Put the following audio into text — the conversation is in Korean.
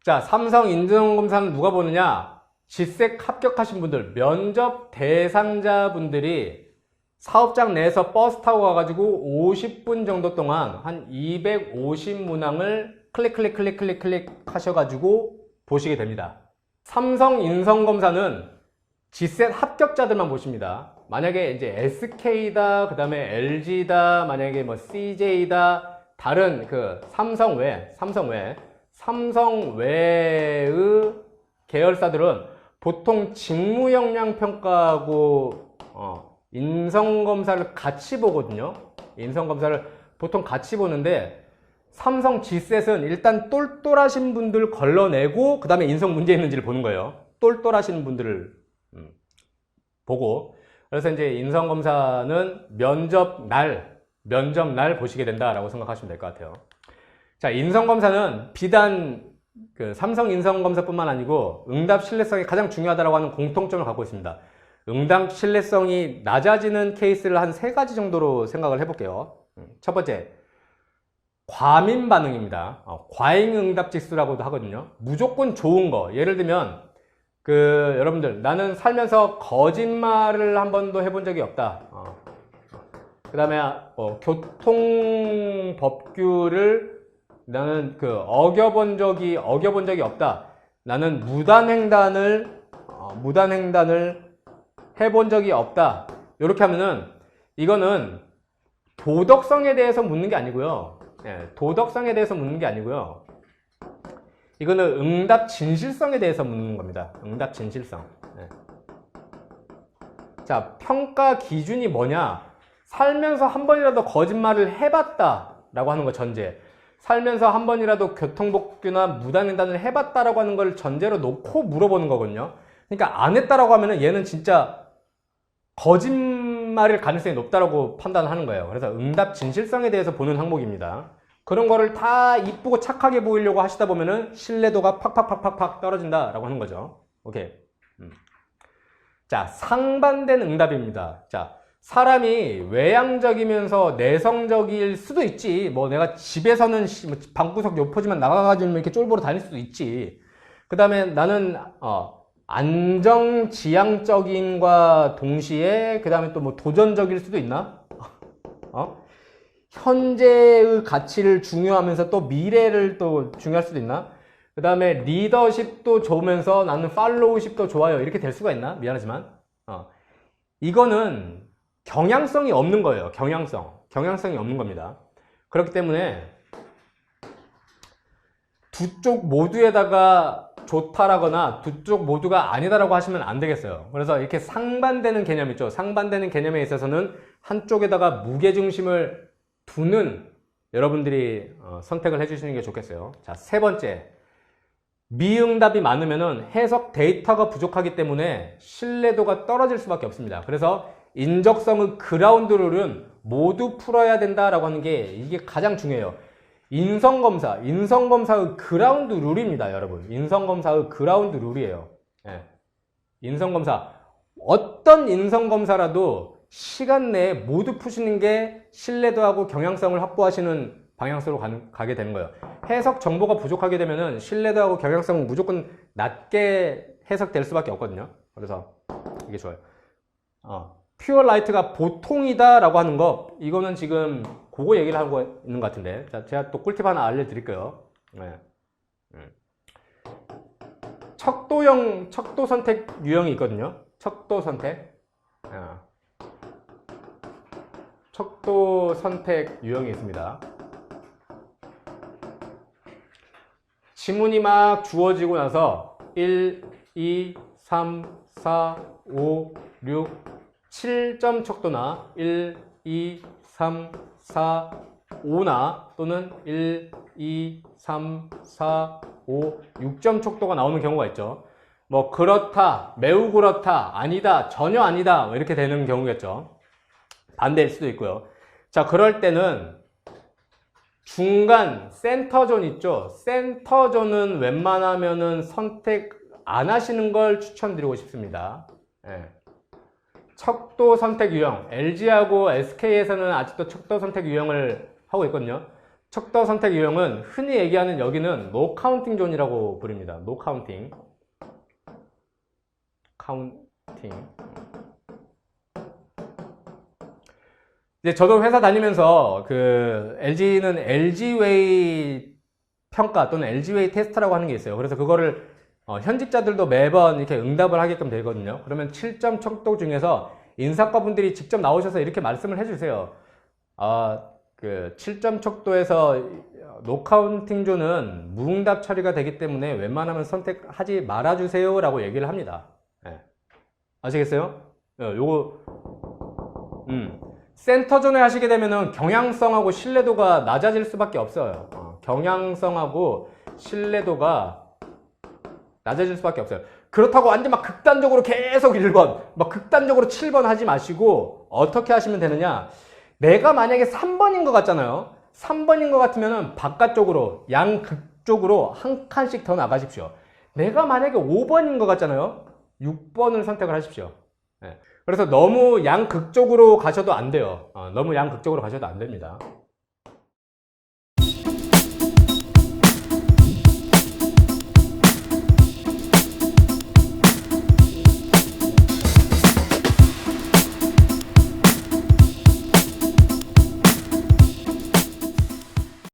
자, 삼성 인성검사는 누가 보느냐? 지색 합격하신 분들, 면접 대상자분들이 사업장 내에서 버스 타고 가가지고 50분 정도 동안 한 250문항을 클릭 하셔가지고 보시게 됩니다. 삼성 인성검사는 지셋 합격자들만 보십니다. 만약에 이제 SK다, 그 다음에 LG다, 만약에 뭐 CJ다, 다른 그 삼성 외의 계열사들은 보통 직무 역량 평가하고 인성검사를 같이 보거든요. 인성검사를 보통 같이 보는데 삼성 G셋은 일단 똘똘하신 분들 걸러내고 그 다음에 인성 문제 있는지를 보는 거예요. 똘똘하신 분들을 보고. 그래서 이제 인성검사는 면접 날 보시게 된다라고 생각하시면 될 것 같아요. 자, 인성검사는 비단 그 삼성 인성검사뿐만 아니고 응답 신뢰성이 가장 중요하다고 하는 공통점을 갖고 있습니다. 응답 신뢰성이 낮아지는 케이스를 한 3가지 정도로 생각을 해볼게요. 첫 번째, 과민 반응입니다. 과잉 응답 지수라고도 하거든요. 무조건 좋은 거. 예를 들면 여러분들, 나는 살면서 거짓말을 한 번도 해본 적이 없다. 그 다음에 교통법규를 나는 어겨본 적이 없다. 나는 무단횡단을 해본 적이 없다. 이렇게 하면은 이거는 도덕성에 대해서 묻는 게 아니고요. 도덕성에 대해서 묻는 게 아니고요. 이거는 응답 진실성에 대해서 묻는 겁니다. 응답 진실성. 자, 평가 기준이 뭐냐? 살면서 한 번이라도 거짓말을 해봤다라고 하는 거 전제. 살면서 한 번이라도 교통법규나 무단횡단을 해봤다라고 하는 걸 전제로 놓고 물어보는 거거든요. 그러니까 안 했다라고 하면은 얘는 진짜 거짓말일 가능성이 높다라고 판단하는 거예요. 그래서 응답 진실성에 대해서 보는 항목입니다. 그런 거를 다 이쁘고 착하게 보이려고 하시다 보면은 신뢰도가 팍팍 떨어진다라고 하는 거죠. 오케이. 자, 상반된 응답입니다. 자, 사람이 외향적이면서 내성적일 수도 있지. 뭐 내가 집에서는 방구석 요포지만 나가가지고 이렇게 쫄보로 다닐 수도 있지. 그 다음에 나는 안정지향적인과 동시에 그 다음에 또 뭐 도전적일 수도 있나? 현재의 가치를 중요하면서 또 미래를 또 중요할 수도 있나? 그 다음에 리더십도 좋으면서 나는 팔로우십도 좋아요. 이렇게 될 수가 있나? 미안하지만 이거는 경향성이 없는 거예요. 경향성이 없는 겁니다. 그렇기 때문에 두 쪽 모두에다가 좋다라거나 두 쪽 모두가 아니다라고 하시면 안 되겠어요. 그래서 이렇게 상반되는 개념 있죠. 상반되는 개념에 있어서는 한쪽에다가 무게중심을 두는 여러분들이 선택을 해주시는 게 좋겠어요. 자, 3번째, 미응답이 많으면은 해석 데이터가 부족하기 때문에 신뢰도가 떨어질 수밖에 없습니다. 그래서 인적성의 그라운드 룰은 모두 풀어야 된다라고 하는 게 이게 가장 중요해요. 인성검사의 그라운드 룰입니다, 여러분. 인성검사의 그라운드 룰이에요. 인성검사, 어떤 인성검사라도 시간 내에 모두 푸시는 게 신뢰도하고 경향성을 확보하시는 방향으로 가게 되는 거예요. 해석 정보가 부족하게 되면은 신뢰도하고 경향성은 무조건 낮게 해석될 수밖에 없거든요. 그래서 이게 좋아요. 퓨어 라이트가 보통이다 라고 하는 거, 이거는 지금 그거 얘기를 하고 있는 것 같은데. 자, 제가 또 꿀팁 하나 알려드릴게요. 척도 선택 유형이 있거든요. 척도 선택 유형이 있습니다. 지문이 막 주어지고 나서 1, 2, 3, 4, 5, 6, 7점 척도나 1, 2, 3, 4, 5나 또는 1, 2, 3, 4, 5, 6점 척도가 나오는 경우가 있죠. 뭐 그렇다, 매우 그렇다, 아니다, 전혀 아니다 뭐 이렇게 되는 경우겠죠. 반대일 수도 있고요. 자, 그럴 때는 중간 센터존 있죠. 센터존은 웬만하면은 선택 안 하시는 걸 추천드리고 싶습니다. 척도 선택 유형, LG하고 SK에서는 아직도 척도 선택 유형을 하고 있거든요. 척도 선택 유형은 흔히 얘기하는 여기는 노 카운팅 존이라고 부릅니다. 노 카운팅. 이제 저도 회사 다니면서 그 LG는 LG웨이 평가 또는 LG웨이 테스트라고 하는 게 있어요. 그래서 그거를 현직자들도 매번 이렇게 응답을 하게끔 되거든요. 그러면 7점 척도 중에서 인사과분들이 직접 나오셔서 이렇게 말씀을 해주세요. 그 7점 척도에서 노카운팅 존은 무응답 처리가 되기 때문에 웬만하면 선택하지 말아주세요 라고 얘기를 합니다. 네. 아시겠어요? 요거 센터존에 하시게 되면은 경향성하고 신뢰도가 낮아질 수밖에 없어요. 경향성하고 신뢰도가 낮아질 수밖에 없어요. 그렇다고 완전 막 극단적으로 계속 1번, 막 극단적으로 7번 하지 마시고 어떻게 하시면 되느냐? 내가 만약에 3번인 것 같잖아요. 3번인 것 같으면은 바깥쪽으로, 양극쪽으로 한 칸씩 더 나가십시오. 내가 만약에 5번인 것 같잖아요. 6번을 선택을 하십시오. 네. 그래서 너무 양극적으로 가셔도 안 돼요. 너무 양극적으로 가셔도 안 됩니다.